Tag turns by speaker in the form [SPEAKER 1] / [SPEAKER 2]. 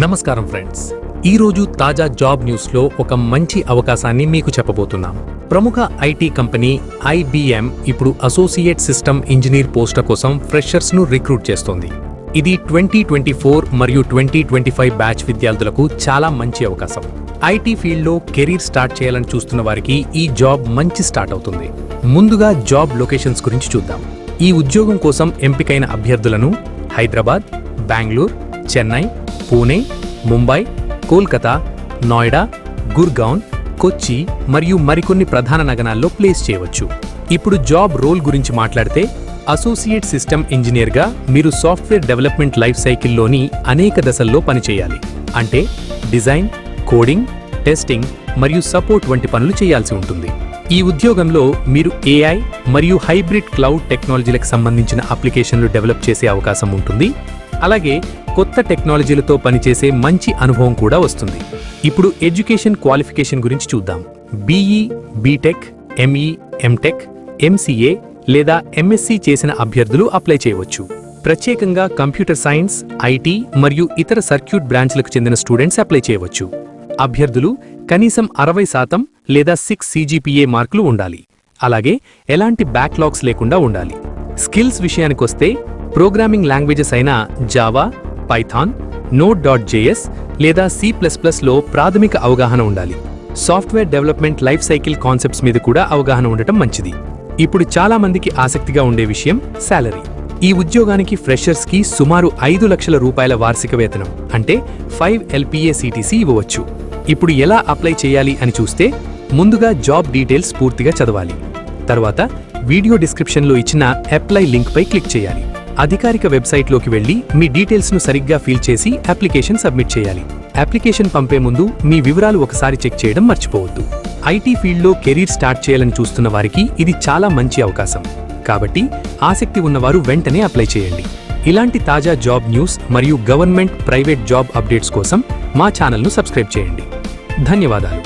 [SPEAKER 1] నమస్కారం ఫ్రెండ్స్, ఈరోజు తాజా జాబ్ న్యూస్లో ఒక మంచి అవకాశాన్ని మీకు చెప్పబోతున్నాం. ప్రముఖ ఐటీ కంపెనీ IBM ఇప్పుడు అసోసియేట్ సిస్టమ్ ఇంజనీర్ పోస్టుల కోసం ఫ్రెషర్స్ను రిక్రూట్ చేస్తోంది. ఇది 2024 మరియు 2025 బ్యాచ్ విద్యార్థులకు చాలా మంచి అవకాశం. ఐటీ ఫీల్డ్లో కెరీర్ స్టార్ట్ చేయాలని చూస్తున్న వారికి ఈ జాబ్ మంచి స్టార్ట్ అవుతుంది. ముందుగా జాబ్ లొకేషన్స్ గురించి చూద్దాం. ఈ ఉద్యోగం కోసం ఎంపికైన అభ్యర్థులను హైదరాబాద్, బెంగళూరు, చెన్నై, పూణే, ముంబై, కోల్కతా, నోయిడా, గుర్గాన్, కొచ్చి మరియు మరికొన్ని ప్రధాన నగరాల్లో ప్లేస్ చేయవచ్చు. ఇప్పుడు జాబ్ రోల్ గురించి మాట్లాడితే, అసోసియేట్ సిస్టమ్ ఇంజనీర్గా మీరు సాఫ్ట్వేర్ డెవలప్మెంట్ లైఫ్ సైకిల్లోని అనేక దశల్లో పనిచేయాలి. అంటే డిజైన్, కోడింగ్, టెస్టింగ్ మరియు సపోర్ట్ వంటి పనులు చేయాల్సి ఉంటుంది. ఈ ఉద్యోగంలో మీరు AI మరియు హైబ్రిడ్ క్లౌడ్ టెక్నాలజీలకు సంబంధించిన అప్లికేషన్లు డెవలప్ చేసే అవకాశం ఉంటుంది. అలాగే కొత్త టెక్నాలజీలతో పనిచేసే మంచి అనుభవం కూడా వస్తుంది. ఇప్పుడు ఎడ్యుకేషన్ క్వాలిఫికేషన్ గురించి చూద్దాం. BE, BTech, ME, MTech, MCA లేదా MSc చేసిన అభ్యర్థులు అప్లై చేయవచ్చు. ప్రత్యేకంగా కంప్యూటర్ సైన్స్, IT మరియు ఇతర సర్క్యూట్ బ్రాంచ్లకు చెందిన స్టూడెంట్స్ అప్లై చేయవచ్చు. అభ్యర్థులు కనీసం 60% లేదా 6 CGPA మార్కులు ఉండాలి. అలాగే ఎలాంటి బ్యాక్లాగ్స్ లేకుండా ఉండాలి. స్కిల్స్ విషయానికొస్తే ప్రోగ్రామింగ్ లాంగ్వేజెస్ అయిన జావా, పైథాన్, Node.js లేదా C++లో ప్రాథమిక అవగాహన ఉండాలి. Software development life cycle concepts మీద కూడా అవగాహన ఉండటం మంచిది. ఇప్పుడు చాలా మందికి ఆసక్తిగా ఉండే విషయం శాలరీ. ఈ ఉద్యోగానికి ఫ్రెషర్స్కి సుమారు 5 లక్షల రూపాయల వార్షిక వేతనం అంటే 5 LPA CTC ఇవ్వవచ్చు. ఇప్పుడు ఎలా అప్లై చేయాలి అని చూస్తే, ముందుగా జాబ్ డీటెయిల్స్ పూర్తిగా చదవాలి. తర్వాత వీడియో డిస్క్రిప్షన్లో ఇచ్చిన అప్లై లింక్పై క్లిక్ చేయాలి. అధికారిక వెబ్సైట్లోకి వెళ్లి మీ డీటెయిల్స్ను సరిగ్గా ఫిల్ చేసి అప్లికేషన్ సబ్మిట్ చేయాలి. అప్లికేషన్ పంపే ముందు మీ వివరాలు ఒకసారి చెక్ చేయడం మర్చిపోవద్దు. ఐటీ ఫీల్డ్లో కెరీర్ స్టార్ట్ చేయాలని చూస్తున్న వారికి ఇది చాలా మంచి అవకాశం. కాబట్టి ఆసక్తి ఉన్నవారు వెంటనే అప్లై చేయండి. ఇలాంటి తాజా జాబ్ న్యూస్ మరియు గవర్నమెంట్, ప్రైవేట్ జాబ్ అప్డేట్స్ కోసం మా ఛానల్ను సబ్స్క్రైబ్ చేయండి. ధన్యవాదాలు.